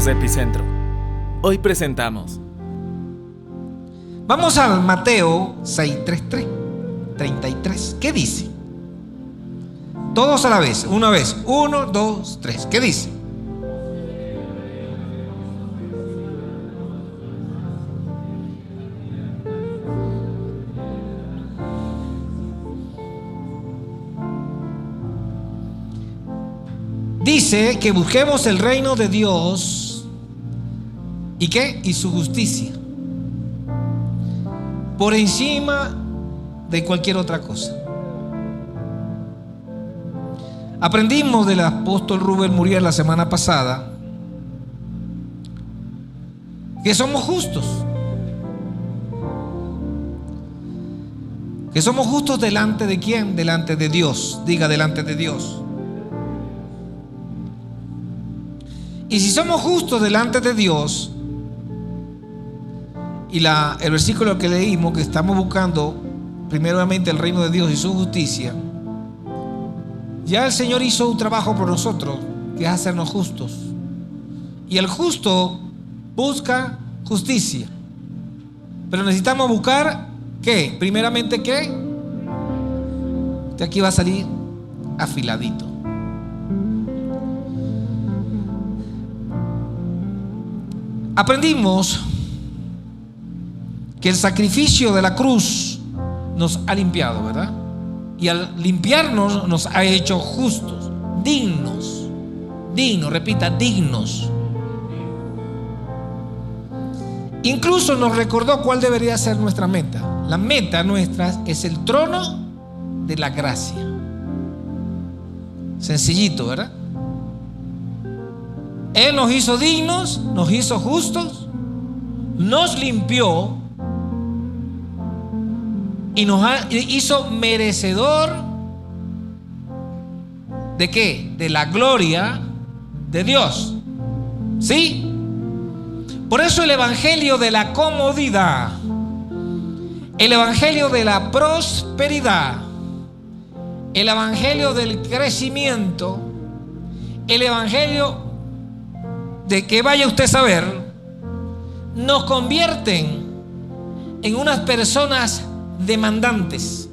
Somos Epicentro. Hoy presentamos. Vamos al Mateo 33. ¿Qué dice? Todos a la vez, una vez. 1, 2, 3. ¿Qué dice? Dice que busquemos el reino de Dios. ¿Y qué? Y su justicia. Por encima de cualquier otra cosa. Aprendimos del apóstol Rubén Muriel la semana pasada que somos justos. Que somos justos delante de ¿quién? Delante de Dios. Diga, delante de Dios. Y si somos justos delante de Dios, y el versículo que leímos, que estamos buscando primeramente el reino de Dios y su justicia, ya el Señor hizo un trabajo por nosotros, que es hacernos justos. Y el justo busca justicia. Pero necesitamos buscar ¿qué? Primeramente ¿qué? De aquí va a salir afiladito. Aprendimos que el sacrificio de la cruz nos ha limpiado, ¿verdad? Y al limpiarnos nos ha hecho justos, dignos, repita, dignos. Incluso nos recordó cuál debería ser nuestra meta. La meta nuestra es el trono de la gracia. Sencillito, ¿verdad? Él nos hizo dignos, nos hizo justos, nos limpió y nos hizo merecedor ¿de qué? De la gloria de Dios. ¿Sí? Por eso el evangelio de la comodidad, el evangelio de la prosperidad, el evangelio del crecimiento, el evangelio de que vaya usted a saber, nos convierten en unas personas demandantes.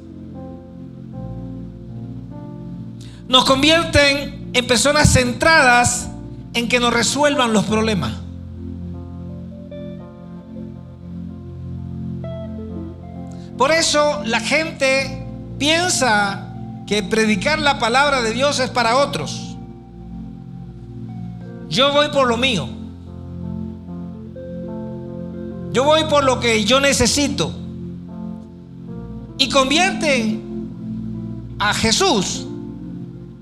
Nos convierten en personas centradas en que nos resuelvan los problemas. Por eso la gente piensa que predicar la palabra de Dios es para otros. Yo voy por lo mío. Yo voy por lo que yo necesito. Y convierten a Jesús,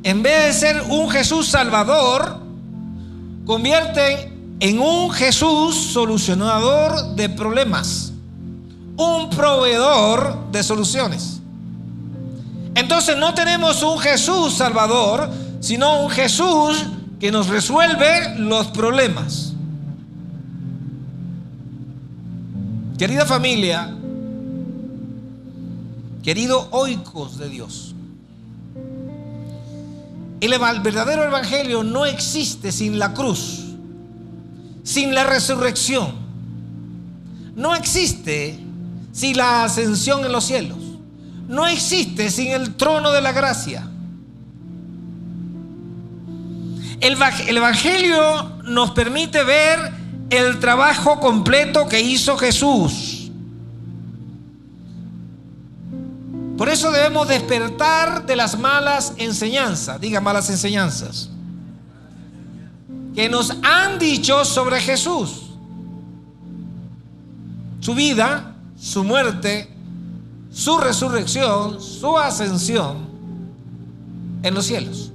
en vez de ser un Jesús salvador, convierten en un Jesús solucionador de problemas, un proveedor de soluciones. Entonces no tenemos un Jesús salvador, sino un Jesús que nos resuelve los problemas. Querida familia, querido oikos de Dios, el verdadero evangelio no existe sin la cruz, sin la resurrección. No existe sin la ascensión en los cielos. No existe sin el trono de la gracia. El evangelio nos permite ver el trabajo completo que hizo Jesús. Por eso debemos despertar de las malas enseñanzas. Diga, malas enseñanzas que nos han dicho sobre Jesús, su vida, su muerte, su resurrección, su ascensión en los cielos.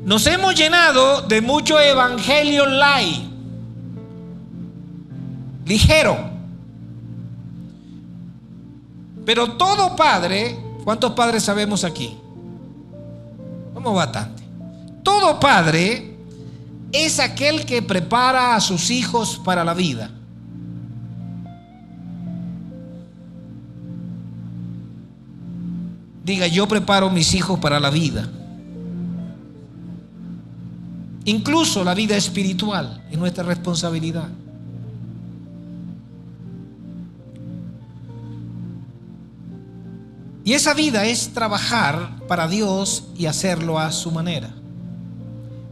Nos hemos llenado de mucho evangelio light, ligero. Pero todo padre, ¿cuántos padres sabemos aquí? Somos bastante. Todo padre es aquel que prepara a sus hijos para la vida. Diga, yo preparo a mis hijos para la vida. Incluso la vida espiritual es nuestra responsabilidad. Y esa vida es trabajar para Dios y hacerlo a su manera.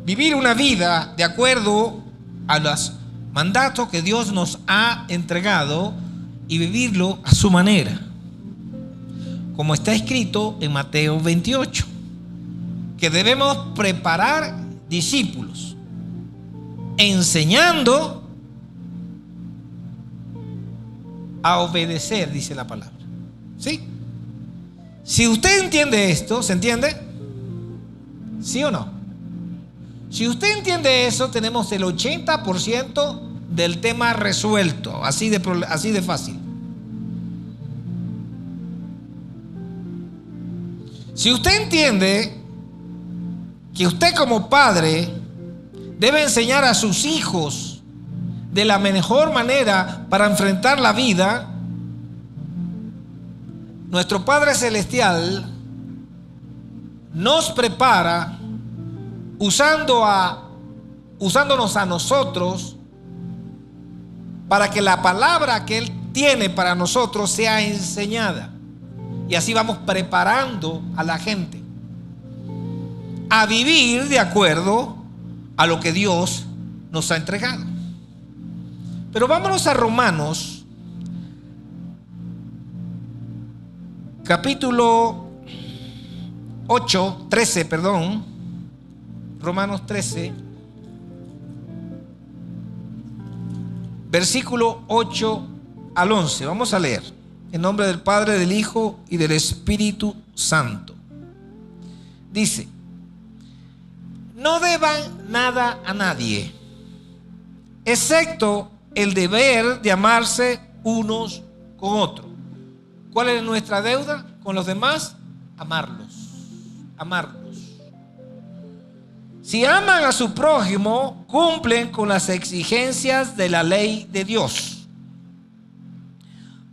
Vivir una vida de acuerdo a los mandatos que Dios nos ha entregado y vivirlo a su manera. Como está escrito en Mateo 28, que debemos preparar discípulos, enseñando a obedecer, dice la palabra. ¿Sí? Si usted entiende esto, ¿se entiende? ¿Sí o no? Si usted entiende eso, tenemos el 80% del tema resuelto, así de fácil. Si usted entiende que usted como padre debe enseñar a sus hijos de la mejor manera para enfrentar la vida, nuestro Padre Celestial nos prepara usándonos a nosotros para que la palabra que Él tiene para nosotros sea enseñada. Y así vamos preparando a la gente a vivir de acuerdo a lo que Dios nos ha entregado. Pero vámonos a Romanos capítulo 13, Romanos 13, versículo 8 al 11. Vamos a leer en nombre del Padre, del Hijo y del Espíritu Santo. Dice: no deban nada a nadie, excepto el deber de amarse unos con otros. ¿Cuál es nuestra deuda con los demás? Amarlos. Si aman a su prójimo, cumplen con las exigencias de la ley de Dios.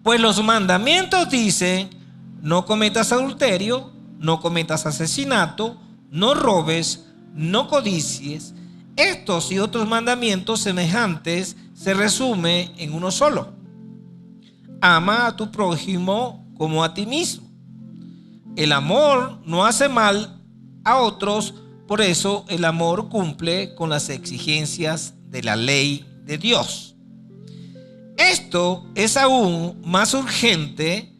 Pues los mandamientos dicen: no cometas adulterio, no cometas asesinato, no robes, no codicies. Estos y otros mandamientos semejantes se resumen en uno solo: ama a tu prójimo como a ti mismo. El amor no hace mal a otros, por eso el amor cumple con las exigencias de la ley de Dios. Esto es aún más urgente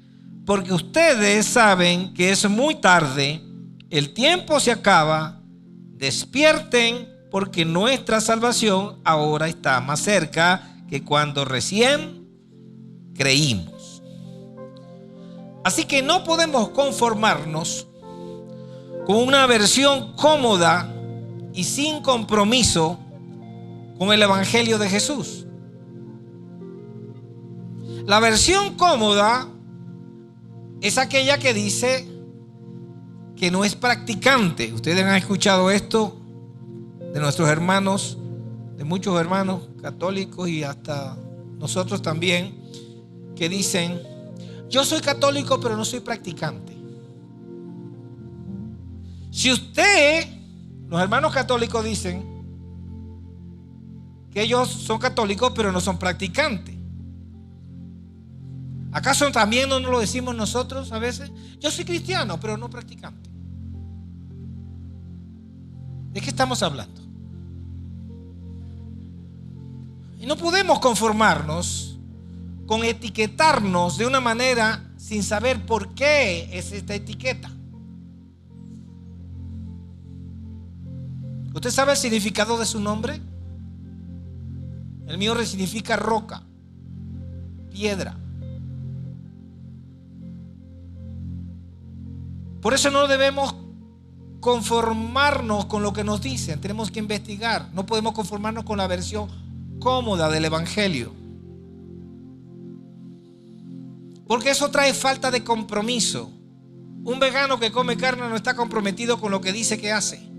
porque ustedes saben que es muy tarde, el tiempo se acaba. Despierten, porque nuestra salvación ahora está más cerca que cuando recién creímos. Así que no podemos conformarnos con una versión cómoda y sin compromiso con el Evangelio de Jesús. La versión cómoda es aquella que dice que no es practicante. Ustedes han escuchado esto de nuestros hermanos, de muchos hermanos católicos y hasta nosotros también, que dicen: yo soy católico pero no soy practicante. Si los hermanos católicos dicen que ellos son católicos pero no son practicantes, ¿acaso también no nos lo decimos nosotros a veces? Yo soy cristiano pero no practicante. ¿De qué estamos hablando? Y no podemos conformarnos con etiquetarnos de una manera sin saber por qué es esta etiqueta. ¿Usted sabe el significado de su nombre? El mío significa roca, piedra. Por eso no debemos conformarnos con lo que nos dicen. Tenemos que investigar. No podemos conformarnos con la versión cómoda del Evangelio, porque eso trae falta de compromiso. Un vegano que come carne no está comprometido con lo que dice que hace.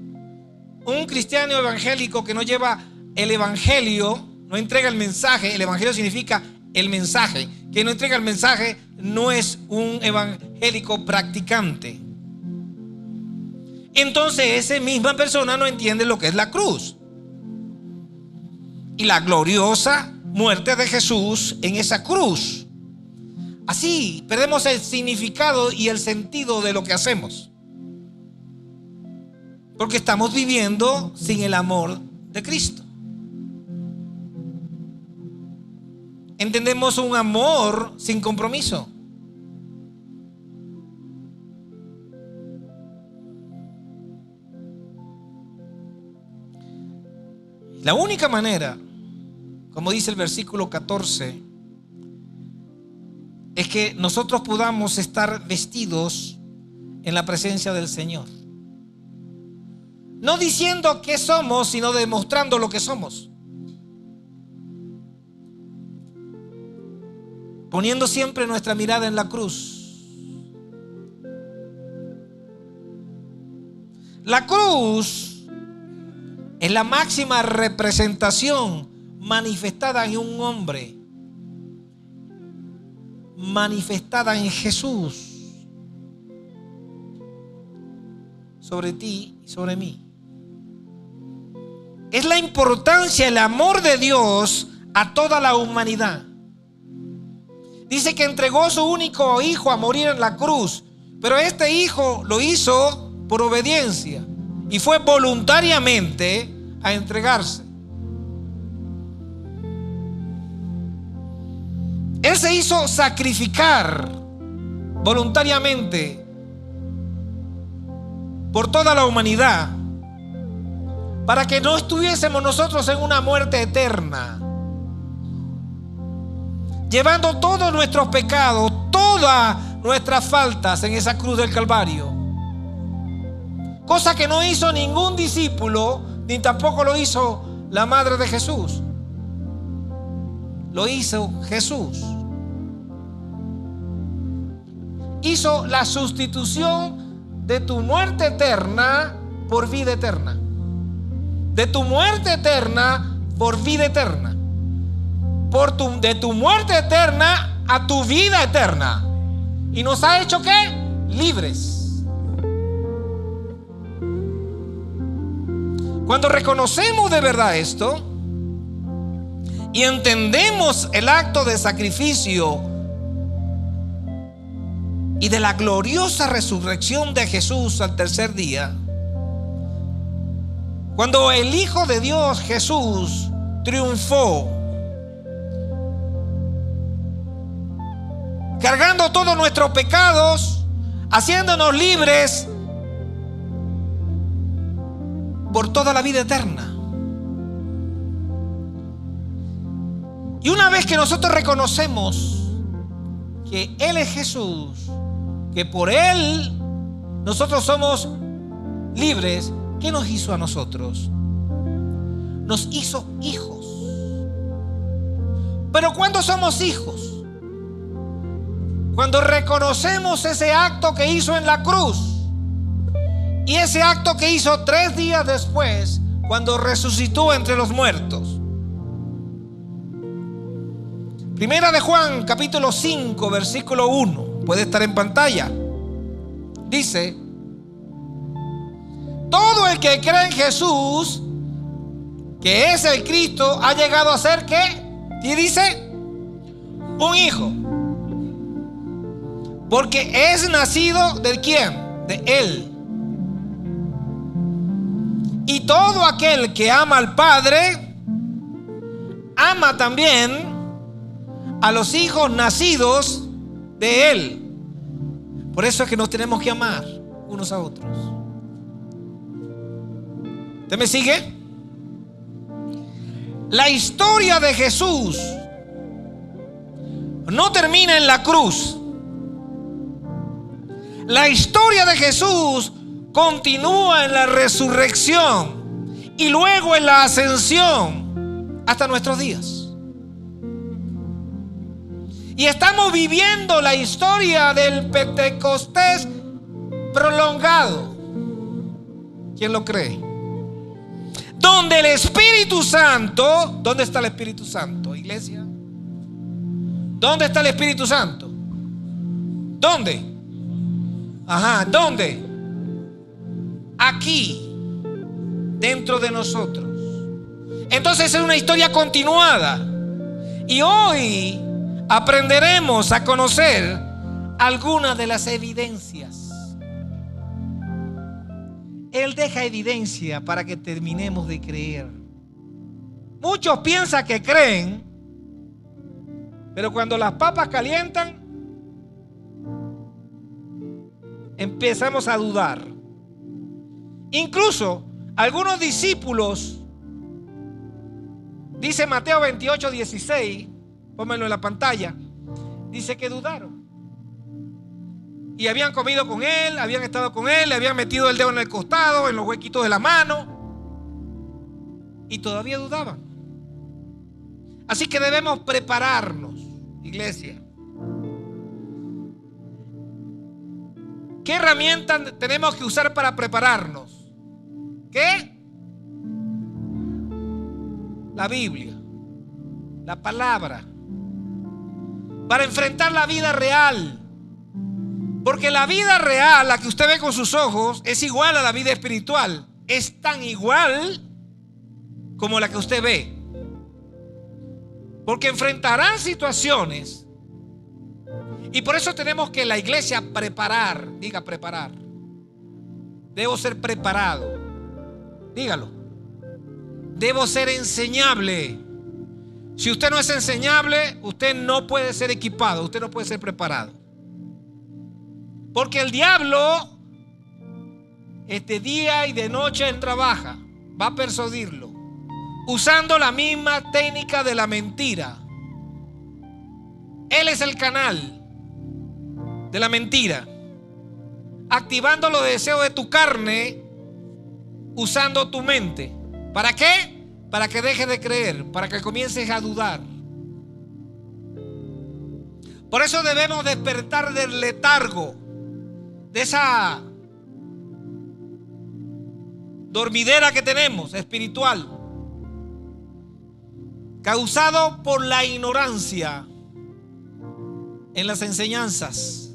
Un cristiano evangélico que no lleva el Evangelio, no entrega el mensaje. El Evangelio significa el mensaje. Quien no entrega el mensaje no es un evangélico practicante. Entonces esa misma persona no entiende lo que es la cruz. y la gloriosa muerte de Jesús en esa cruz. Así perdemos el significado y el sentido de lo que hacemos, porque estamos viviendo sin el amor de Cristo. Entendemos un amor sin compromiso. La única manera, como dice el versículo 14, es que nosotros podamos estar vestidos en la presencia del Señor. No diciendo qué somos, sino demostrando lo que somos. Poniendo siempre nuestra mirada en la cruz. La cruz es la máxima representación manifestada en un hombre, manifestada en Jesús, sobre ti y sobre mí. Es la importancia, el amor de Dios a toda la humanidad. Dice que entregó su único hijo a morir en la cruz, pero este hijo lo hizo por obediencia y fue voluntariamente a entregarse. Él se hizo sacrificar voluntariamente por toda la humanidad, para que no estuviésemos nosotros en una muerte eterna, llevando todos nuestros pecados, todas nuestras faltas en esa cruz del Calvario. Cosa que no hizo ningún discípulo, ni tampoco lo hizo la madre de Jesús. Lo hizo Jesús. Hizo la sustitución de tu muerte eterna por vida eterna. De tu muerte eterna por vida eterna. De tu muerte eterna a tu vida eterna. Y nos ha hecho ¿qué? Libres. Cuando reconocemos de verdad esto y entendemos el acto de sacrificio y de la gloriosa resurrección de Jesús al tercer día, cuando el Hijo de Dios Jesús triunfó, cargando todos nuestros pecados, haciéndonos libres por toda la vida eterna. Y una vez que nosotros reconocemos que Él es Jesús, que por Él nosotros somos libres, ¿qué nos hizo a nosotros? Nos hizo hijos. Pero ¿cuándo somos hijos? Cuando reconocemos ese acto que hizo en la cruz y ese acto que hizo 3 días después, cuando resucitó entre los muertos. Primera de Juan, capítulo 5, versículo 1. Puede estar en pantalla. Dice: todo el que cree en Jesús, que es el Cristo, ha llegado a ser ¿qué? Y dice: un hijo. Porque es nacido ¿de quién? De Él. Y todo aquel que ama al Padre, ama también a los hijos nacidos de Él. Por eso es que nos tenemos que amar unos a otros. ¿Usted me sigue? La historia de Jesús no termina en la cruz. La historia de Jesús continúa en la resurrección y luego en la ascensión hasta nuestros días. Y estamos viviendo la historia del Pentecostés prolongado. ¿Quién lo cree? Donde el Espíritu Santo, ¿dónde está el Espíritu Santo, iglesia? ¿Dónde está el Espíritu Santo? ¿Dónde? Ajá, ¿dónde? Aquí, dentro de nosotros. Entonces es una historia continuada. Y hoy aprenderemos a conocer algunas de las evidencias. Él deja evidencia para que terminemos de creer. Muchos piensan que creen, pero cuando las papas calientan, empezamos a dudar. Incluso algunos discípulos, dice Mateo 28:16, pónganlo en la pantalla, dice que dudaron. Y habían comido con él, habían estado con él, le habían metido el dedo en el costado, en los huequitos de la mano, y todavía dudaban. Así que debemos prepararnos, iglesia. ¿Qué herramientas tenemos que usar para prepararnos? ¿Qué? La Biblia, la palabra, para enfrentar la vida real. Porque la vida real, la que usted ve con sus ojos, es igual a la vida espiritual. Es tan igual como la que usted ve. Porque enfrentarán situaciones. Y por eso tenemos que la iglesia preparar. Diga preparar. Debo ser preparado. Dígalo. Debo ser enseñable. Si usted no es enseñable, usted no puede ser equipado. Usted no puede ser preparado. Porque el diablo, de día y de noche él trabaja, va a persuadirlo, usando la misma técnica de la mentira. Él es el canal de la mentira, activando los deseos de tu carne, usando tu mente. ¿Para qué? Para que dejes de creer, para que comiences a dudar. Por eso debemos despertar del letargo, de esa dormidera que tenemos espiritual, causado por la ignorancia en las enseñanzas.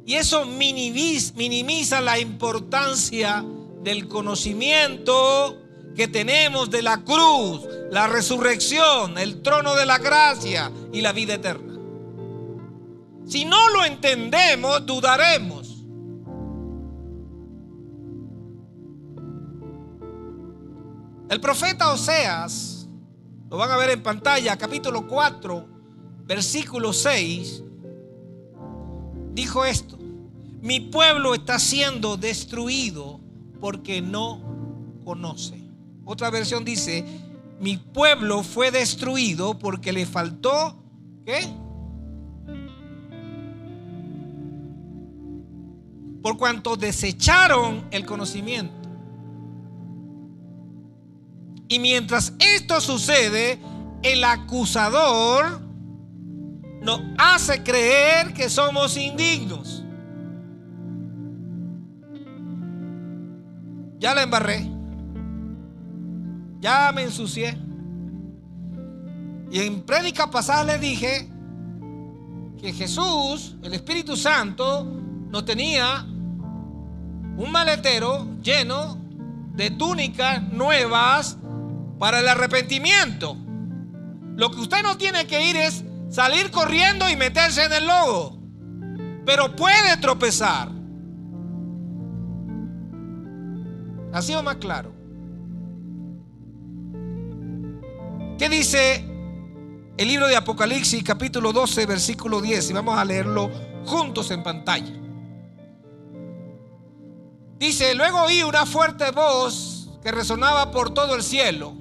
Y eso minimiza la importancia del conocimiento que tenemos de la cruz, la resurrección, el trono de la gracia y la vida eterna. Si no lo entendemos, dudaremos. El profeta Oseas, lo van a ver en pantalla, capítulo 4, versículo 6, dijo esto: mi pueblo está siendo destruido porque no conoce. Otra versión dice: mi pueblo fue destruido porque le faltó, ¿qué? Por cuanto desecharon el conocimiento. Y mientras esto sucede, el acusador nos hace creer que somos indignos. Ya la embarré, ya me ensucié. Y en prédica pasada les dije que Jesús, el Espíritu Santo, nos tenía un maletero lleno de túnicas nuevas para el arrepentimiento. Lo que usted no tiene que ir es salir corriendo y meterse en el lodo, pero puede tropezar. ¿Ha sido más claro? ¿Qué dice el libro de Apocalipsis, capítulo 12, versículo 10? Y vamos a leerlo juntos en pantalla. Dice: luego oí una fuerte voz que resonaba por todo el cielo.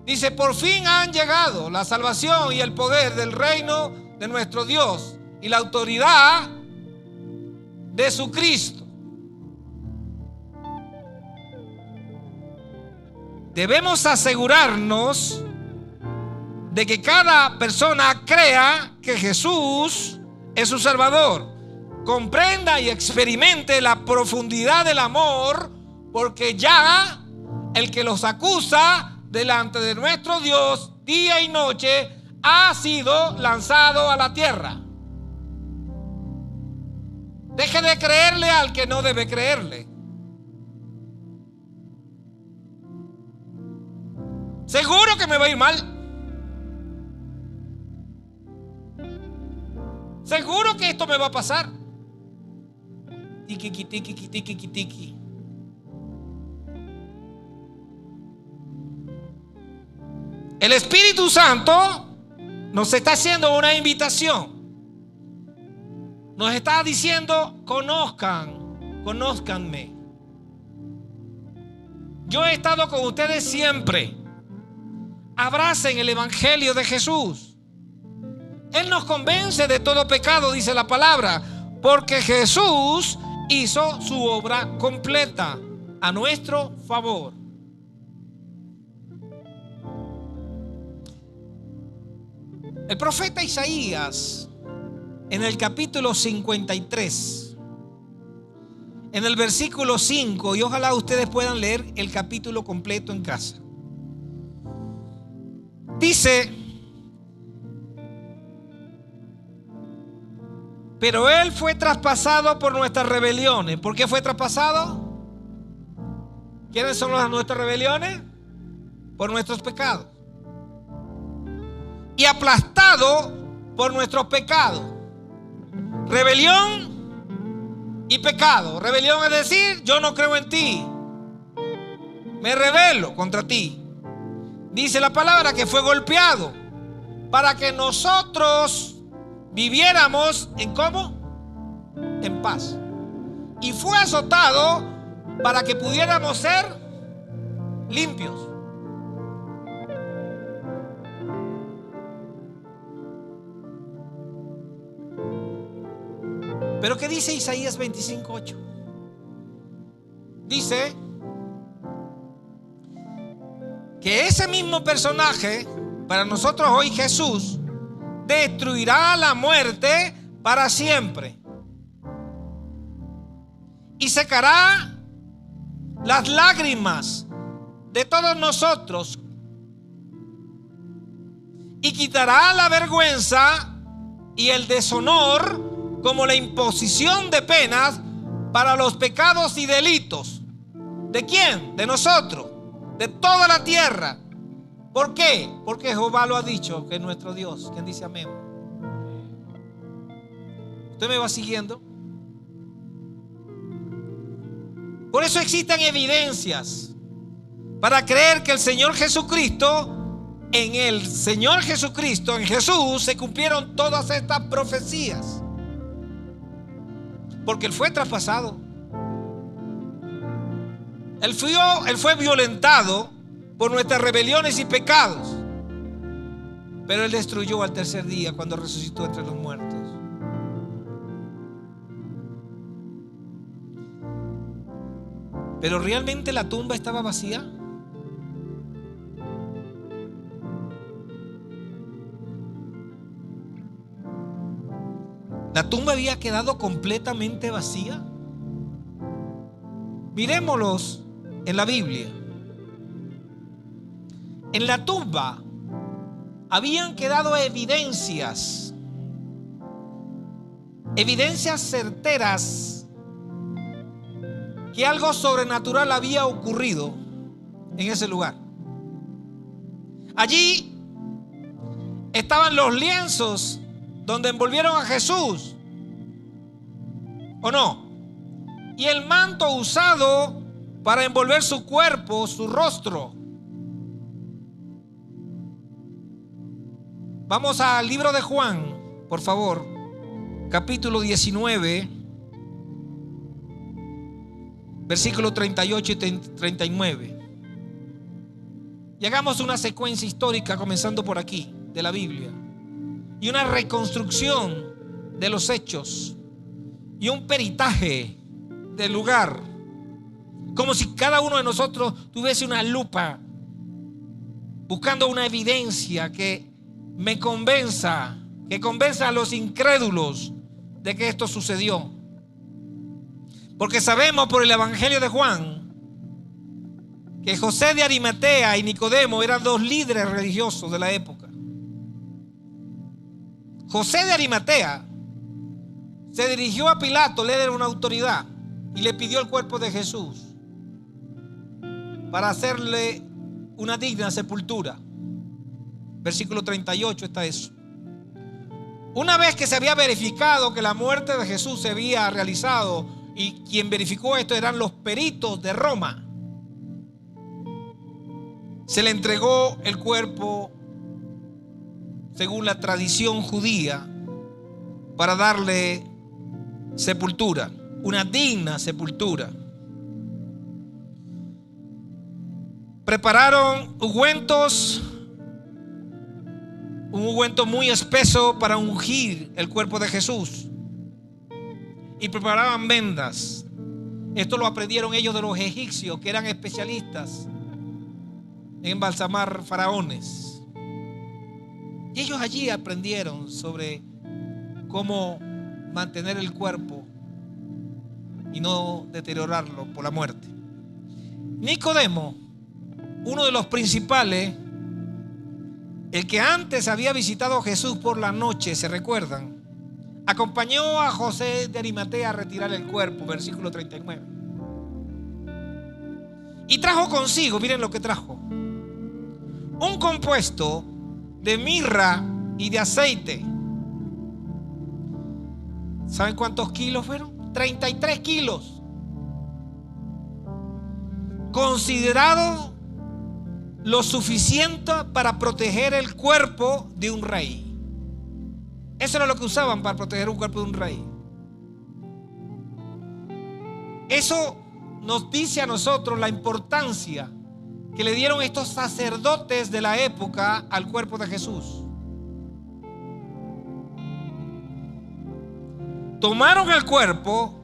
Dice: por fin han llegado la salvación y el poder del reino de nuestro Dios y la autoridad de su Cristo. Debemos asegurarnos de que cada persona crea que Jesús es su Salvador, comprenda y experimente la profundidad del amor, porque ya el que los acusa delante de nuestro Dios día y noche ha sido lanzado a la tierra. Deje de creerle al que no debe creerle. que me va a ir mal. Seguro que esto me va a pasar. Tiki, tiki, tiki, tiki, tiki. El Espíritu Santo nos está haciendo una invitación. Nos está diciendo: conózcanme. Yo he estado con ustedes siempre. Abracen el Evangelio de Jesús. Él nos convence de todo pecado, dice la palabra, porque Jesús hizo su obra completa a nuestro favor. El profeta Isaías, en el capítulo 53, en el versículo 5, y ojalá ustedes puedan leer el capítulo completo en casa, dice: pero Él fue traspasado por nuestras rebeliones. ¿Por qué fue traspasado? ¿Quiénes son nuestras rebeliones? Por nuestros pecados. Y aplastado por nuestros pecados. Rebelión y pecado. Rebelión es decir: yo no creo en ti, me rebelo contra ti. Dice la palabra que fue golpeado para que nosotros viviéramos en ¿cómo? En paz. Y fue azotado para que pudiéramos ser limpios. Pero ¿qué dice Isaías 25:8? Dice que ese mismo personaje, para nosotros hoy Jesús, destruirá la muerte para siempre y secará las lágrimas de todos nosotros y quitará la vergüenza y el deshonor como la imposición de penas para los pecados y delitos. ¿De quién? De nosotros, de toda la tierra. ¿Por qué? Porque Jehová lo ha dicho, que es nuestro Dios. ¿Quién dice amén? ¿Usted me va siguiendo? Por eso existen evidencias para creer que el Señor Jesucristo, en el Señor Jesucristo, en Jesús, se cumplieron todas estas profecías. Porque Él fue traspasado. Él fue violentado por nuestras rebeliones y pecados. Pero Él destruyó al tercer día cuando resucitó entre los muertos. Pero ¿realmente la tumba estaba vacía? ¿La tumba había quedado completamente vacía? Mirémoslos en la Biblia. En la tumba habían quedado evidencias certeras que algo sobrenatural había ocurrido en ese lugar. Allí estaban los lienzos donde envolvieron a Jesús, ¿o no? Y el manto usado para envolver su cuerpo, su rostro. Vamos al libro de Juan, por favor, capítulo 19, versículos 38 y 39. Y hagamos una secuencia histórica comenzando por aquí, de la Biblia, y una reconstrucción de los hechos y un peritaje del lugar, como si cada uno de nosotros tuviese una lupa buscando una evidencia que me convenza, que convenza a los incrédulos de que esto sucedió. Porque sabemos por el Evangelio de Juan que José de Arimatea y Nicodemo eran dos líderes religiosos de la época. José de Arimatea se dirigió a Pilato, le era una autoridad, y le pidió el cuerpo de Jesús para hacerle una digna sepultura. versículo 38 está eso. Una vez que se había verificado que la muerte de Jesús se había realizado, y quien verificó esto eran los peritos de Roma, se le entregó el cuerpo según la tradición judía para darle sepultura, una digna sepultura. Prepararon ungüentos, un ungüento muy espeso para ungir el cuerpo de Jesús, y preparaban vendas. Esto lo aprendieron ellos de los egipcios, que eran especialistas en embalsamar faraones. Y ellos allí aprendieron sobre cómo mantener el cuerpo y no deteriorarlo por la muerte. Nicodemo, uno de los principales, el que antes había visitado a Jesús por la noche, ¿se recuerdan? Acompañó a José de Arimatea a retirar el cuerpo, versículo 39. Y trajo consigo, miren lo que trajo: un compuesto de mirra y de aceite. ¿Saben cuántos kilos fueron? 33 kilos. Considerado lo suficiente para proteger el cuerpo de un rey. Eso era lo que usaban para proteger un cuerpo de un rey. Eso nos dice a nosotros la importancia que le dieron estos sacerdotes de la época al cuerpo de Jesús. Tomaron el cuerpo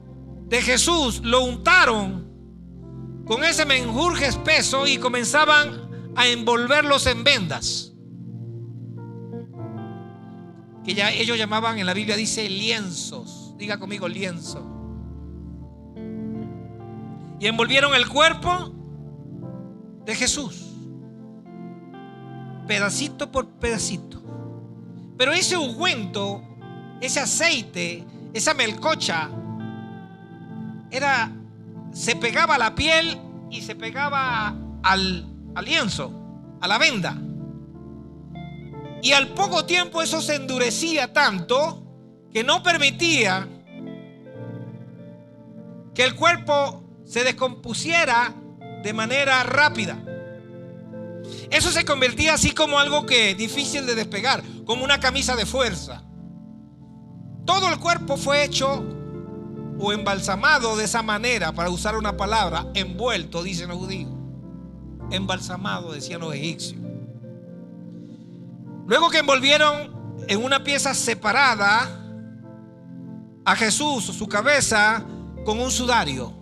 de Jesús, lo untaron con ese menjurje espeso y comenzaban a envolverlos en vendas, que ya ellos llamaban, en la Biblia dice, lienzos. Diga conmigo, lienzo. Y envolvieron el cuerpo de Jesús, pedacito por pedacito. Pero ese ungüento, ese aceite, esa melcocha, se pegaba a la piel y se pegaba al lienzo, a la venda. Y al poco tiempo eso se endurecía tanto que no permitía que el cuerpo se descompusiera de manera rápida. Eso se convertía así como algo que difícil de despegar, como una camisa de fuerza. Todo el cuerpo fue hecho o embalsamado de esa manera, para usar una palabra, envuelto, dicen los judíos. Embalsamado, decían los egipcios. Luego que envolvieron en una pieza separada a Jesús, su cabeza, con un sudario.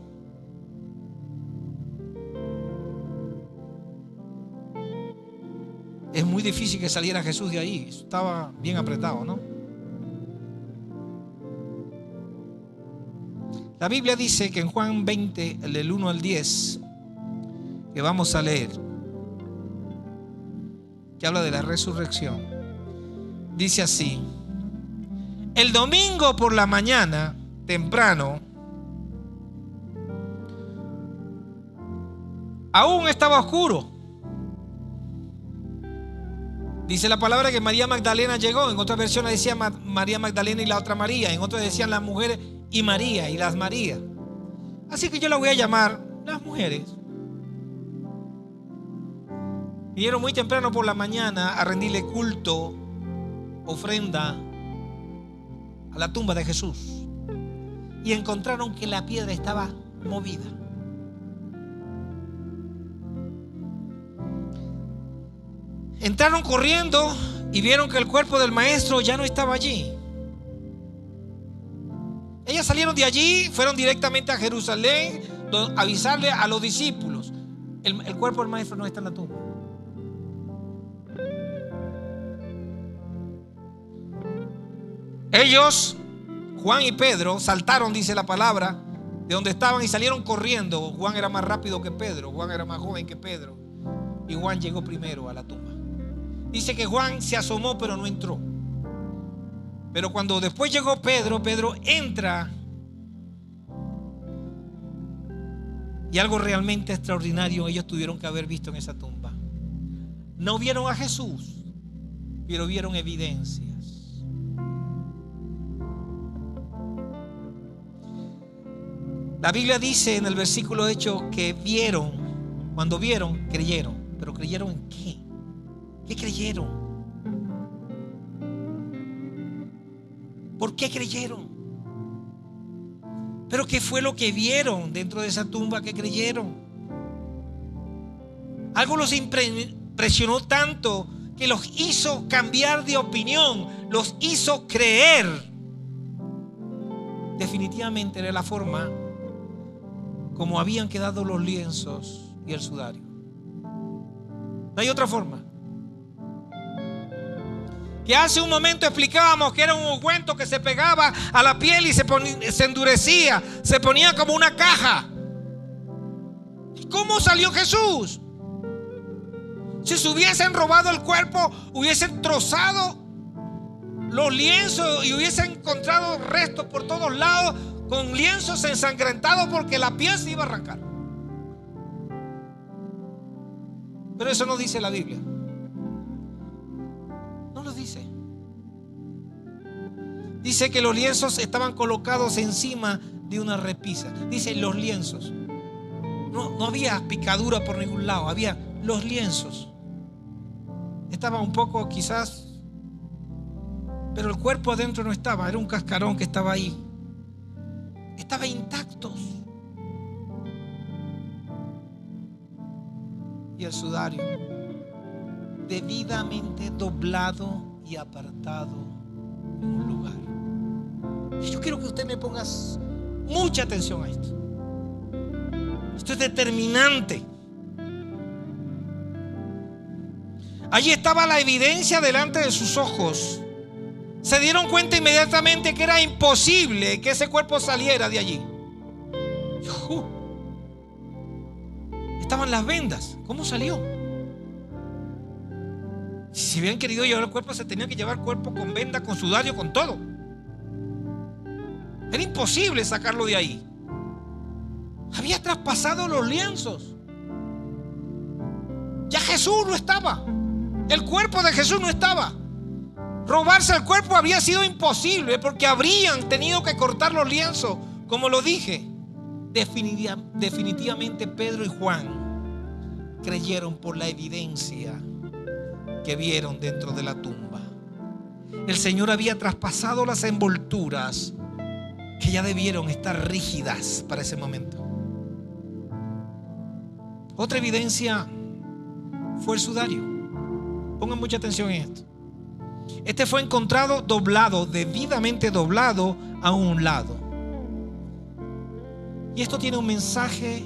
Es muy difícil que saliera Jesús de ahí. Estaba bien apretado, ¿no? La Biblia dice que en Juan 20, del 1 al 10, que vamos a leer, que habla de la resurrección, dice así: el domingo por la mañana, temprano, aún estaba oscuro. Dice la palabra que María Magdalena llegó. En otras versiones decía María Magdalena y la otra María. En otras decían las mujeres y María y las Marías. Así que yo la voy a llamar las mujeres. Vinieron muy temprano por la mañana a rendirle culto, ofrenda a la tumba de Jesús. Y encontraron que la piedra estaba movida. Entraron corriendo y vieron que el cuerpo del maestro ya no estaba allí. Ellas salieron de allí, fueron directamente a Jerusalén a avisarle a los discípulos: el cuerpo del maestro no está en la tumba. Ellos, Juan y Pedro, saltaron, dice la palabra, de donde estaban y salieron corriendo. Juan era más rápido que Pedro, Juan era más joven que Pedro, y Juan llegó primero a la tumba. Dice que Juan se asomó pero no entró. Pero cuando después llegó Pedro, Pedro entra. Y algo realmente extraordinario ellos tuvieron que haber visto en esa tumba. No vieron a Jesús, pero vieron evidencias. La Biblia dice en el versículo hecho que vieron, cuando vieron, creyeron. ¿Pero creyeron en qué? ¿Qué creyeron? ¿Por qué creyeron? ¿Pero qué fue lo que vieron dentro de esa tumba que creyeron? Algo los impresionó tanto que los hizo cambiar de opinión, los hizo creer. Definitivamente era la forma como habían quedado los lienzos y el sudario. No hay otra forma. Que hace un momento explicábamos que era un ungüento que se pegaba a la piel y se endurecía, se ponía como una caja. ¿Y cómo salió Jesús? Si se hubiesen robado el cuerpo, hubiesen trozado los lienzos y hubiesen encontrado restos por todos lados, con lienzos ensangrentados, porque la piel se iba a arrancar. Pero eso no dice la Biblia. No lo dice. Dice que los lienzos estaban colocados encima de una repisa. Dice los lienzos. No había picadura por ningún lado. Había los lienzos. Estaba un poco quizás, pero el cuerpo adentro no estaba. Era un cascarón que estaba ahí. Estaba intacto. Y el sudario debidamente doblado y apartado en un lugar. Y yo quiero que usted me ponga mucha atención a esto. Esto es determinante. Allí estaba la evidencia delante de sus ojos. Se dieron cuenta inmediatamente que era imposible que ese cuerpo saliera de allí. Estaban las vendas. ¿Cómo salió? Si habían querido llevar el cuerpo, se tenía que llevar el cuerpo con venda, con sudario, con todo. Era imposible sacarlo de ahí. Había traspasado los lienzos. Ya Jesús no estaba. El cuerpo de Jesús no estaba. Robarse el cuerpo había sido imposible, porque habrían tenido que cortar los lienzos, como lo dije. Definitivamente Pedro y Juan creyeron por la evidencia que vieron dentro de la tumba. El Señor había traspasado las envolturas que ya debieron estar rígidas para ese momento. Otra evidencia fue el sudario. Pongan mucha atención en esto. Este fue encontrado doblado, debidamente doblado a un lado. Y esto tiene un mensaje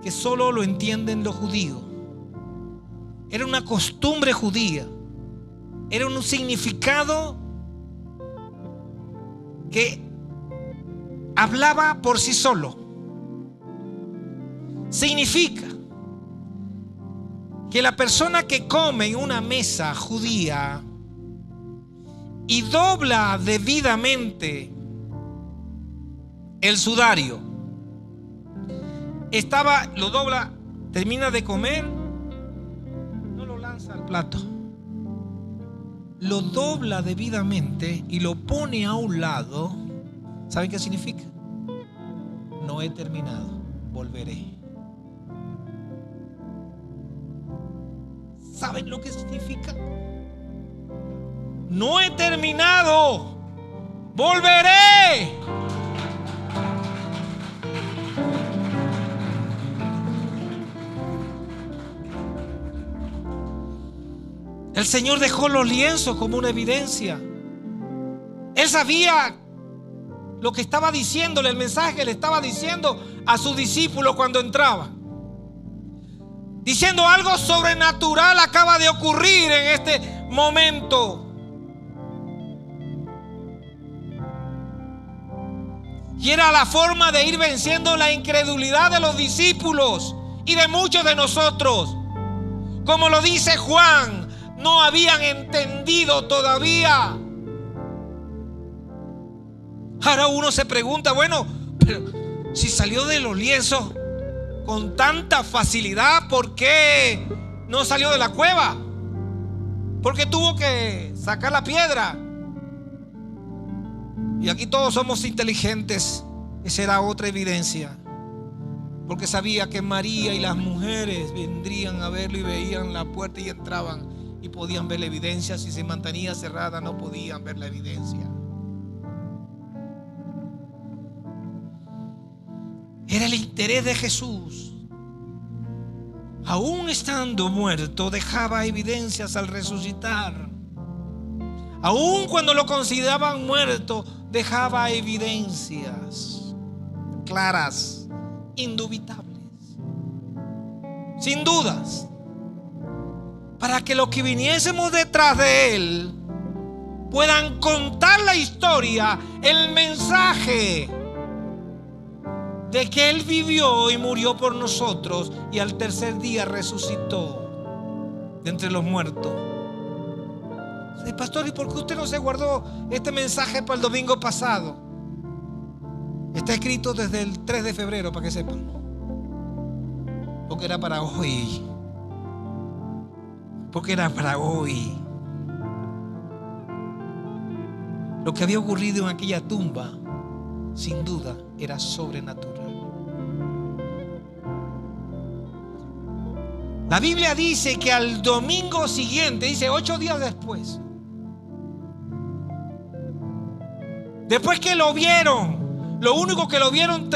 que solo lo entienden los judíos. Era una costumbre judía. Era un significado que hablaba por sí solo. Significa que la persona que come en una mesa judía y dobla debidamente el sudario, lo dobla, termina de comer, no lo lanza al plato, lo dobla debidamente y lo pone a un lado. ¿Saben qué significa? No he terminado, volveré. ¿Saben lo que significa? No he terminado, volveré. El Señor dejó los lienzos como una evidencia. Él sabía lo que estaba diciéndole, el mensaje que le estaba diciendo a sus discípulos cuando entraba. Diciendo algo sobrenatural acaba de ocurrir en este momento. Y era la forma de ir venciendo la incredulidad de los discípulos y de muchos de nosotros. Como lo dice Juan, no habían entendido todavía. Ahora uno se pregunta, bueno, pero si salió de los lienzos con tanta facilidad, ¿por qué no salió de la cueva? porque tuvo que sacar la piedra. Y aquí todos somos inteligentes. Esa era otra evidencia, porque sabía que María y las mujeres vendrían a verlo y veían la puerta y entraban y podían ver la evidencia. Si se mantenía cerrada no podían ver la evidencia. Era el interés de Jesús. Aún estando muerto, dejaba evidencias al resucitar. Aún cuando lo consideraban muerto, dejaba evidencias claras, indubitables, sin dudas, para que los que viniésemos detrás de él puedan contar la historia, el mensaje de que él vivió y murió por nosotros y al tercer día resucitó de entre los muertos. Pastor, ¿y por qué usted no se guardó este mensaje para el domingo pasado? Está escrito desde el 3 de febrero, para que sepan, porque era para hoy. Porque era para hoy. Lo que había ocurrido en aquella tumba, sin duda, era sobrenatural. La Biblia dice que al domingo siguiente, dice 8 días después que lo vieron, lo único que lo vieron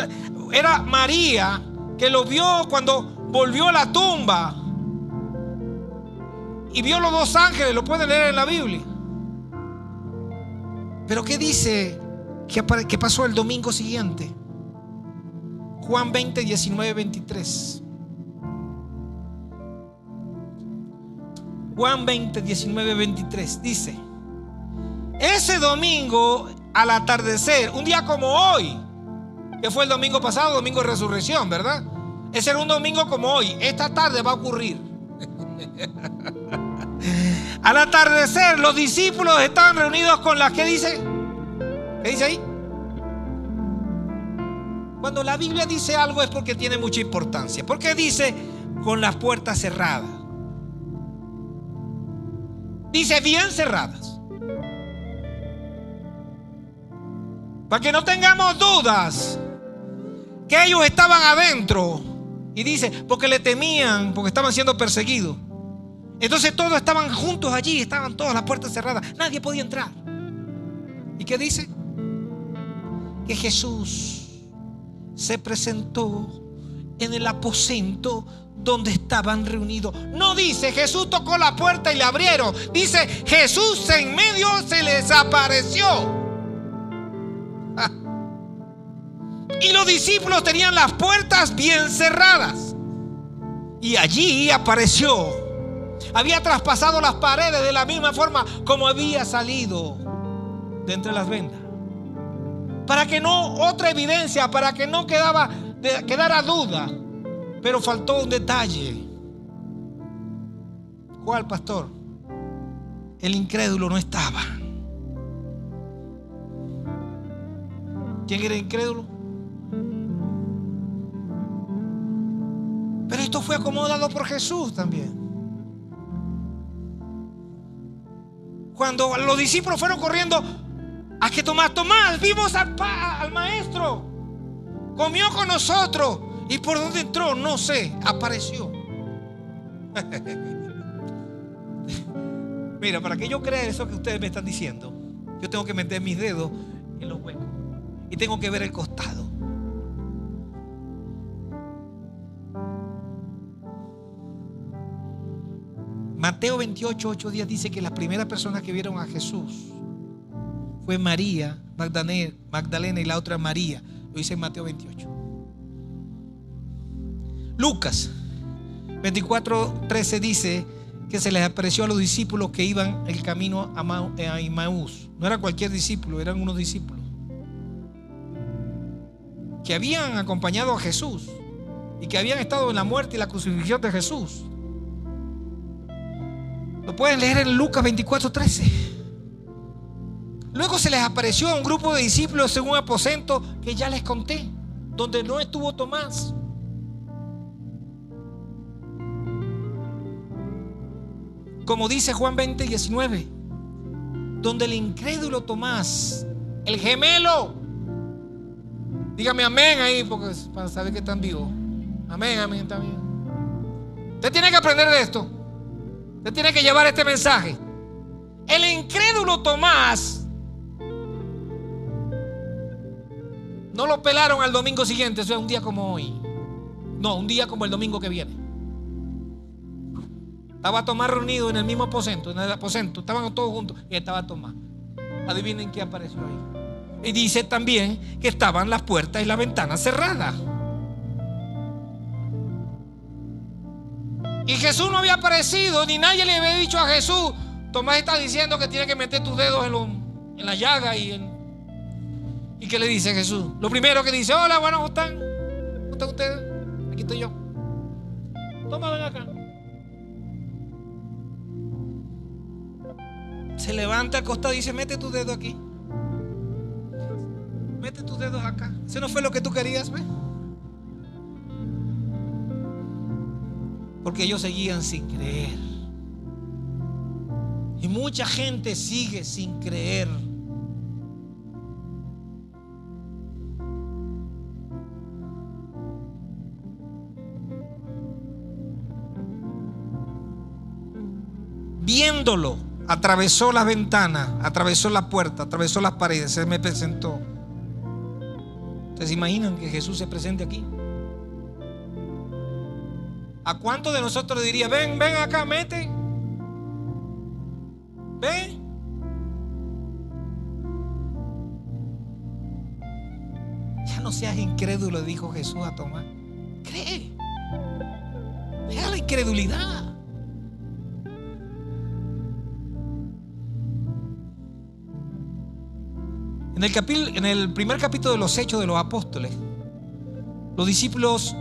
era María, que lo vio cuando volvió a la tumba y vio los dos ángeles. Lo pueden leer en la Biblia. Pero ¿qué dice que pasó el domingo siguiente? Juan 20, 19, 23. Juan 20, 19, 23 dice: ese domingo al atardecer, un día como hoy, que fue el domingo pasado, domingo de resurrección, ¿verdad? Ese era un domingo como hoy. Esta tarde va a ocurrir. Al atardecer, los discípulos estaban reunidos con las, ¿qué dice? ¿Qué dice ahí? Cuando la Biblia dice algo es porque tiene mucha importancia. ¿Por qué dice con las puertas cerradas? Dice bien cerradas, para que no tengamos dudas que ellos estaban adentro. Y dice, porque le temían, porque estaban siendo perseguidos. Entonces todos estaban juntos allí, estaban todas las puertas cerradas, nadie podía entrar. ¿Y qué dice? Que Jesús se presentó en el aposento donde estaban reunidos. No dice Jesús tocó la puerta y le abrieron. Dice Jesús en medio se les apareció. Y los discípulos tenían las puertas bien cerradas. Y allí apareció. Había traspasado las paredes de la misma forma como había salido de entre las vendas. Para que no, otra evidencia, para que no quedara duda. Pero faltó un detalle. ¿Cuál, pastor? El incrédulo no estaba. ¿Quién era el incrédulo? Pero esto fue acomodado por Jesús también. Cuando los discípulos fueron corriendo a que Tomás, vimos al maestro, comió con nosotros. ¿Y por dónde entró? No sé, apareció. Mira, para que yo crea eso que ustedes me están diciendo, yo tengo que meter mis dedos en los huecos y tengo que ver el costado. Mateo 28, 8 días dice que las primeras personas que vieron a Jesús fue María Magdalena y la otra María. Lo dice en Mateo 28. Lucas 24:13 dice que se les apareció a los discípulos que iban el camino a Emaús. No era cualquier discípulo, eran unos discípulos que habían acompañado a Jesús y que habían estado en la muerte y la crucifixión de Jesús. Lo pueden leer en Lucas 24:13. Luego se les apareció a un grupo de discípulos en un aposento que ya les conté, donde no estuvo Tomás. como dice Juan 20:19, donde el incrédulo Tomás, el gemelo, dígame amén ahí, porque para saber que están vivos. Amén, amén, está bien. Usted tiene que aprender de esto. Usted tiene que llevar este mensaje. El incrédulo Tomás no lo pelaron al domingo siguiente, eso es un día como hoy. No, un día como el domingo que viene. Estaba Tomás reunido en el mismo aposento, estaban todos juntos y estaba Tomás. Adivinen qué apareció ahí. Y dice también que estaban las puertas y las ventanas cerradas. Y Jesús no había aparecido, ni nadie le había dicho a Jesús: Tomás está diciendo que tiene que meter tus dedos en la llaga. ¿Y qué le dice Jesús? Lo primero que dice: hola, bueno, ¿cómo están? ¿Cómo están ustedes? Aquí estoy yo. Toma, ven acá. Se levanta al costado y dice: mete tus dedos aquí. Mete tus dedos acá. ¿Eso no fue lo que tú querías, ¿ves? Porque ellos seguían sin creer. Y mucha gente sigue sin creer. Viéndolo, atravesó las ventanas, atravesó la puerta, atravesó las paredes, se me presentó. ¿Ustedes se imaginan que Jesús se presente aquí? ¿A cuántos de nosotros le diría: ven acá, mete? Ven. Ya no seas incrédulo, le dijo Jesús a Tomás. Cree. Deja la incredulidad. En el primer capítulo de los Hechos de los Apóstoles, los discípulos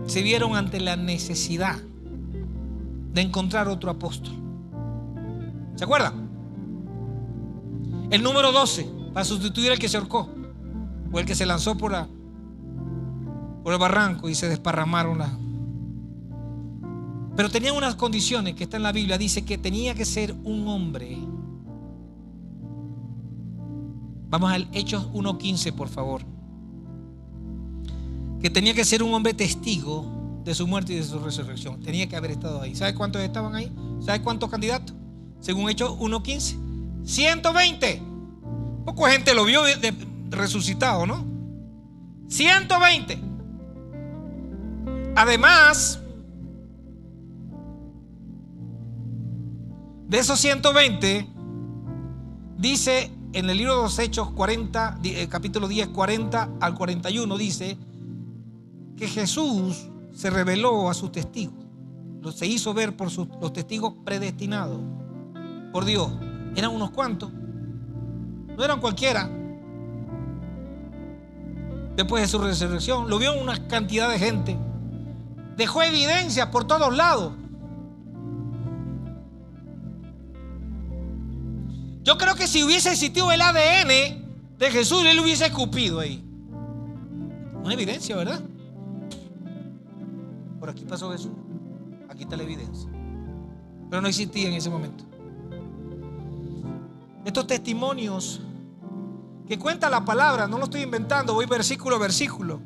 se vieron ante la necesidad de encontrar otro apóstol. ¿Se acuerdan? El número 12 para sustituir al que se ahorcó o el que se lanzó por el barranco y se desparramaron Pero tenían unas condiciones que está en la Biblia. Dice que tenía que ser un hombre. Vamos al Hechos 1:15, por favor. Que tenía que ser un hombre testigo de su muerte y de su resurrección. Tenía que haber estado ahí. ¿Sabe cuántos estaban ahí? ¿Sabe cuántos candidatos? Según Hechos 1:15, 120. Poco gente lo vio resucitado, ¿no? 120. Además de esos 120, dice en el libro de los Hechos 40, capítulo 10, 40 al 41, dice que Jesús se reveló a sus testigos, se hizo ver por los testigos predestinados por Dios. Eran unos cuantos, no eran cualquiera. Después de su resurrección, lo vio una cantidad de gente, dejó evidencias por todos lados. Yo creo que si hubiese existido el ADN de Jesús, él hubiese escupido ahí. Una evidencia, ¿verdad? Por aquí pasó Jesús, aquí está la evidencia. Pero no existía en ese momento. Estos testimonios que cuenta la palabra, no lo estoy inventando, voy versículo a versículo,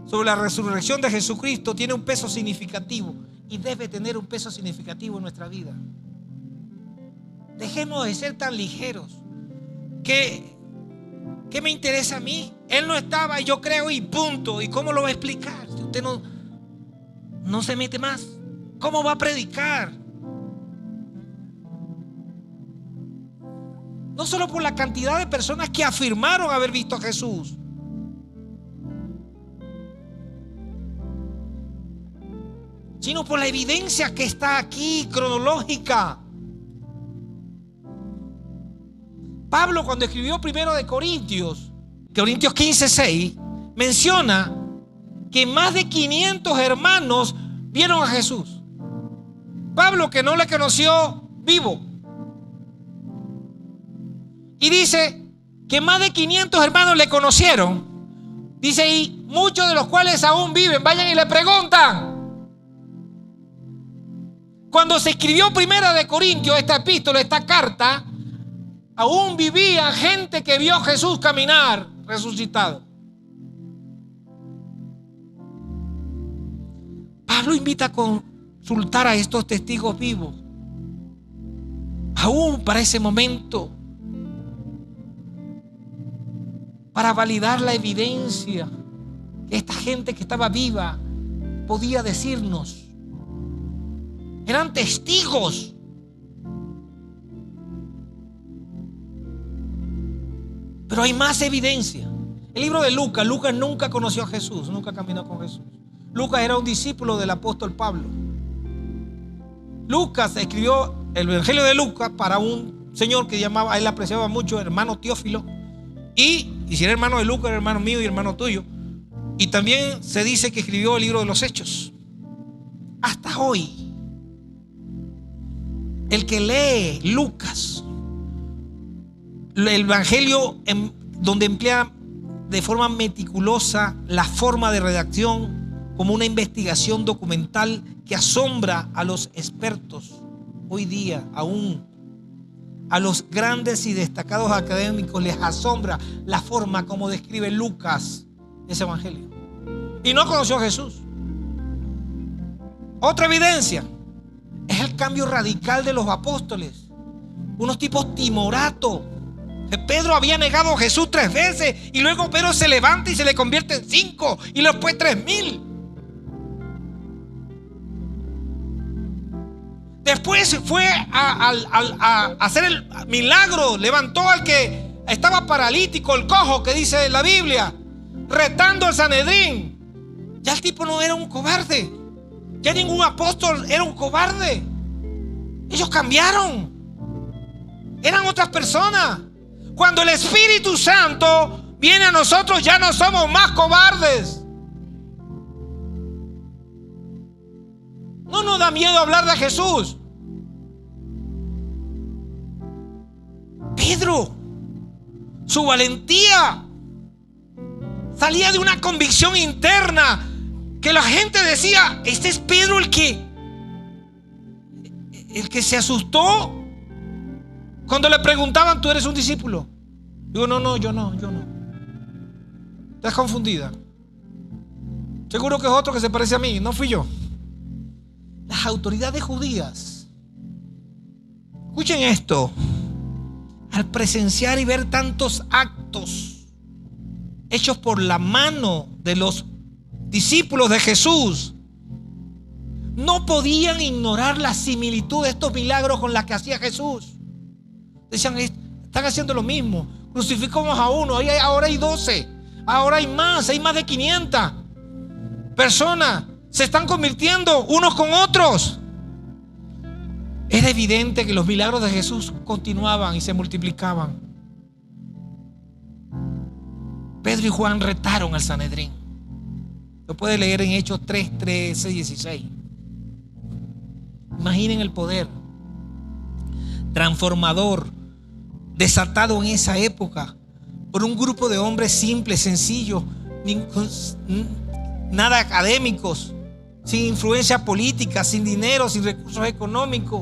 sobre la resurrección de Jesucristo, tiene un peso significativo y debe tener un peso significativo en nuestra vida. Dejemos de ser tan ligeros. ¿Qué me interesa a mí? Él no estaba y yo creo y punto. ¿Y cómo lo va a explicar? Si usted no se mete más, ¿cómo va a predicar? No solo por la cantidad de personas que afirmaron haber visto a Jesús, sino por la evidencia que está aquí, cronológica. Pablo, cuando escribió primero de Corintios 15:6, menciona que más de 500 hermanos vieron a Jesús. Pablo, que no le conoció vivo, y dice que más de 500 hermanos le conocieron. Dice, y muchos de los cuales aún viven. Vayan y le preguntan: Cuando se escribió Primera de Corintios, esta epístola, esta carta, aún vivía gente que vio a Jesús caminar resucitado. Pablo invita a consultar a estos testigos vivos, aún para ese momento, para validar la evidencia que esta gente que estaba viva podía decirnos. Eran testigos. Pero hay más evidencia. El libro de Lucas. Lucas nunca conoció a Jesús, nunca caminó con Jesús. Lucas era un discípulo del apóstol Pablo. Lucas escribió el Evangelio de Lucas para un señor que llamaba, a él apreciaba mucho, hermano Teófilo. Y si era hermano de Lucas, era hermano mío y hermano tuyo. Y también se dice que escribió el libro de los Hechos. Hasta hoy, el que lee Lucas, el Evangelio donde emplea de forma meticulosa la forma de redacción, como una investigación documental que asombra a los expertos hoy día, aún a los grandes y destacados académicos les asombra la forma como describe Lucas ese evangelio. Y no conoció a Jesús. Otra evidencia es el cambio radical de los apóstoles, unos tipos timoratos. Pedro había negado a Jesús 3 veces y luego Pedro se levanta y se le convierte en 5 y después 3,000. Después fue a hacer el milagro, levantó al que estaba paralítico, el cojo que dice la Biblia, retando al Sanedrín. Ya el tipo no era un cobarde, ya ningún apóstol era un cobarde. Ellos cambiaron, eran otras personas. Cuando el Espíritu Santo viene a nosotros, ya no somos más cobardes. No nos da miedo hablar de Jesús. Pedro, su valentía salía de una convicción interna que la gente decía: este es Pedro el que se asustó cuando le preguntaban: ¿tú eres un discípulo? Digo, no, yo no. Estás confundida. Seguro que es otro que se parece a mí, no fui yo. Las autoridades judías, escuchen esto, al presenciar y ver tantos actos hechos por la mano de los discípulos de Jesús, no podían ignorar la similitud de estos milagros con las que hacía Jesús. Decían: están haciendo lo mismo, crucificamos a uno, ahora hay 12, ahora hay más de 500 personas. Se están convirtiendo unos con otros. Era evidente que los milagros de Jesús continuaban y se multiplicaban. Pedro y Juan retaron al Sanedrín. Lo puede leer en Hechos 3, 13, 16. Imaginen el poder transformador desatado en esa época por un grupo de hombres simples, sencillos, nada académicos, sin influencia política, sin dinero, sin recursos económicos.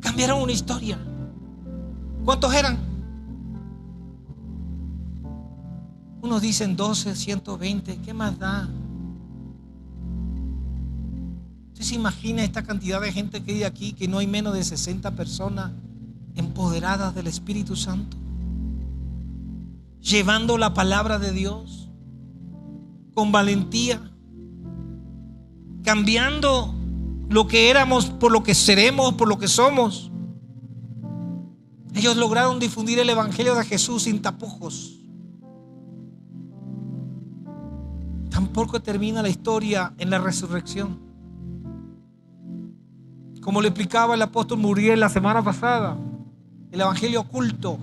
Cambiaron una historia. ¿Cuántos eran? Unos dicen 12, 120. ¿Qué más da? ¿Usted se imagina esta cantidad de gente que hay aquí, que no hay menos de 60 personas empoderadas del Espíritu Santo, llevando la palabra de Dios con valentía, cambiando lo que éramos por lo que seremos, por lo que somos? Ellos lograron difundir el Evangelio de Jesús sin tapujos. Tampoco termina la historia en la resurrección. Como le explicaba el apóstol Muriel la semana pasada, el Evangelio oculto,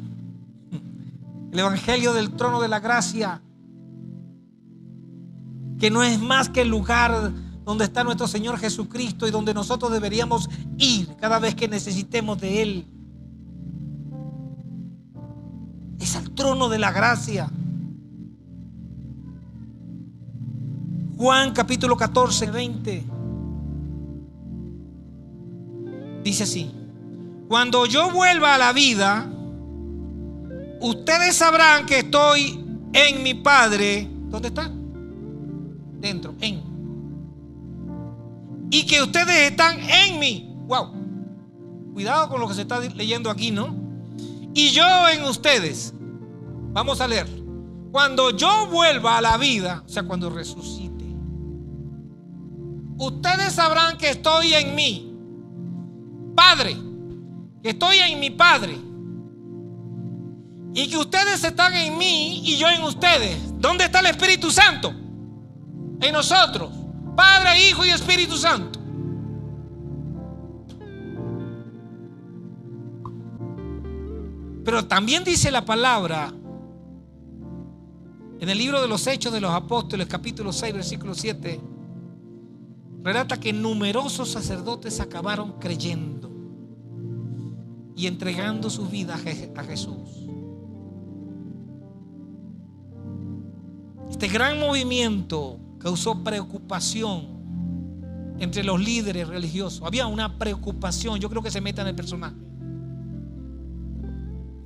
el Evangelio del trono de la gracia, que no es más que el lugar donde está nuestro Señor Jesucristo y donde nosotros deberíamos ir cada vez que necesitemos de Él. Es el trono de la gracia. Juan capítulo 14, 20. Dice así: cuando yo vuelva a la vida, ustedes sabrán que estoy en mi Padre. ¿Dónde está? Dentro, en. Y que ustedes están en mí. Wow. Cuidado con lo que se está leyendo aquí, ¿no? Y yo en ustedes. Vamos a leer. Cuando yo vuelva a la vida, o sea, cuando resucite, ustedes sabrán que estoy en mí, Padre, que estoy en mi Padre, y que ustedes están en mí y yo en ustedes. ¿Dónde está el Espíritu Santo? En nosotros, Padre, Hijo y Espíritu Santo. Pero también dice la palabra en el libro de los Hechos de los Apóstoles, capítulo 6, versículo 7, relata que numerosos sacerdotes acabaron creyendo y entregando su vida a Jesús. Este gran movimiento causó preocupación entre los líderes religiosos. Había una preocupación, yo creo que se meta en el personaje.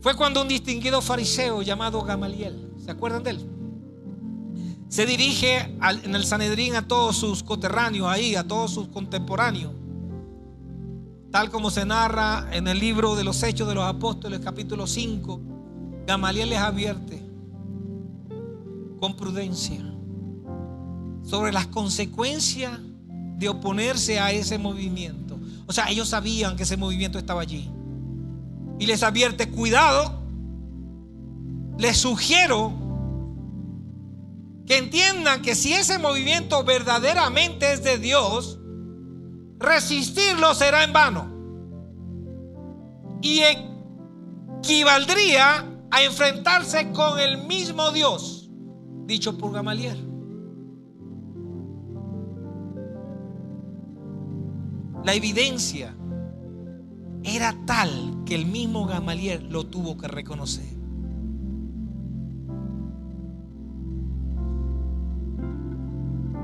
Fue cuando un distinguido fariseo llamado Gamaliel, ¿se acuerdan de él? Se dirige en el Sanedrín a todos sus coterráneos ahí, a todos sus contemporáneos, tal como se narra en el libro de los Hechos de los Apóstoles, capítulo 5. Gamaliel les advierte con prudencia sobre las consecuencias de oponerse a ese movimiento. O sea, ellos sabían que ese movimiento estaba allí. Y les advierte: cuidado, les sugiero que entiendan que si ese movimiento verdaderamente es de Dios, resistirlo será en vano y equivaldría a enfrentarse con el mismo Dios, dicho por Gamaliel. La evidencia era tal que el mismo Gamaliel lo tuvo que reconocer.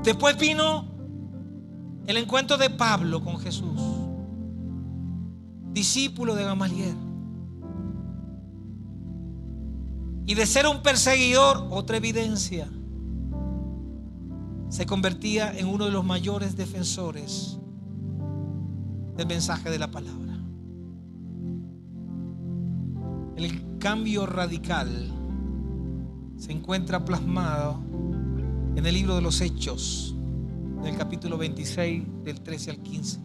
Después vino el encuentro de Pablo con Jesús, discípulo de Gamaliel. Y de ser un perseguidor, otra evidencia, se convertía en uno de los mayores defensores del mensaje de la palabra. El cambio radical se encuentra plasmado en el libro de los Hechos, en el capítulo 26, del 13 al 15,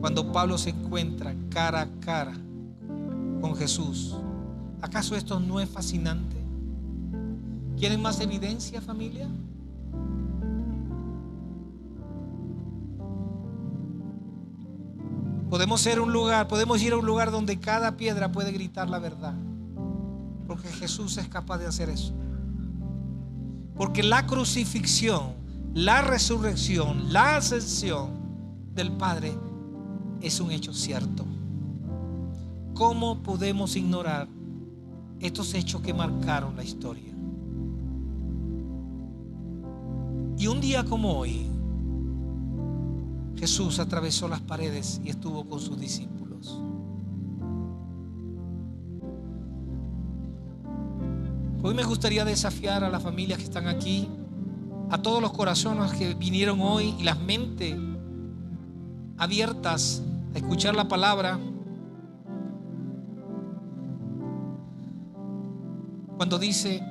cuando Pablo se encuentra cara a cara con Jesús. ¿Acaso esto no es fascinante? ¿Quieren más evidencia, familia? Podemos ir a un lugar donde cada piedra puede gritar la verdad, porque Jesús es capaz de hacer eso. Porque la crucifixión, la resurrección, la ascensión del Padre es un hecho cierto. ¿Cómo podemos ignorar estos hechos que marcaron la historia? Y un día como hoy, Jesús atravesó las paredes y estuvo con sus discípulos. Hoy me gustaría desafiar a las familias que están aquí, a todos los corazones que vinieron hoy y las mentes abiertas a escuchar la palabra. Cuando dice: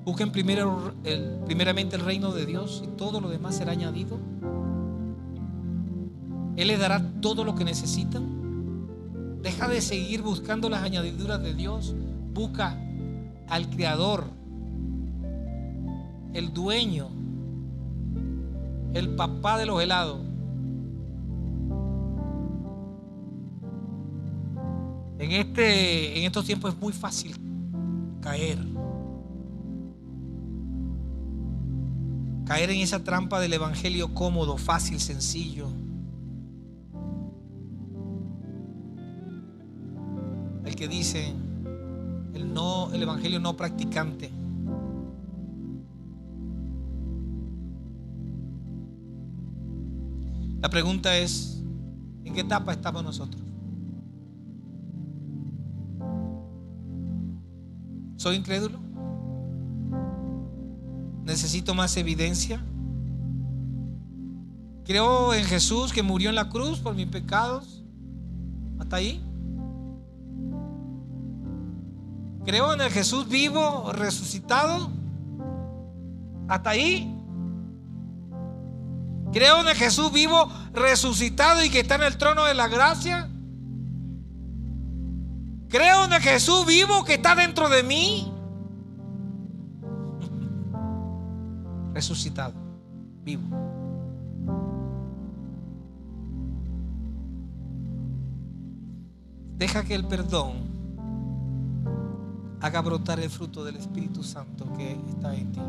busquen primeramente el reino de Dios y todo lo demás será añadido. Él les dará todo lo que necesitan. Deja de seguir buscando las añadiduras de Dios. Busca al Creador, el dueño, el papá de los helados. En estos tiempos es muy fácil caer en esa trampa del evangelio cómodo, fácil, sencillo. El que dice el evangelio no practicante. La pregunta es: ¿En qué etapa estamos nosotros? ¿Soy incrédulo? ¿Necesito más evidencia? ¿Creo en Jesús que murió en la cruz por mis pecados? ¿Hasta ahí? ¿Creo en el Jesús vivo, resucitado? ¿Hasta ahí? ¿Creo en el Jesús vivo, resucitado y que está en el trono de la gracia? ¿Creo en el Jesús vivo que está dentro de mí? Resucitado, vivo. Deja que el perdón haga brotar el fruto del Espíritu Santo que está en ti.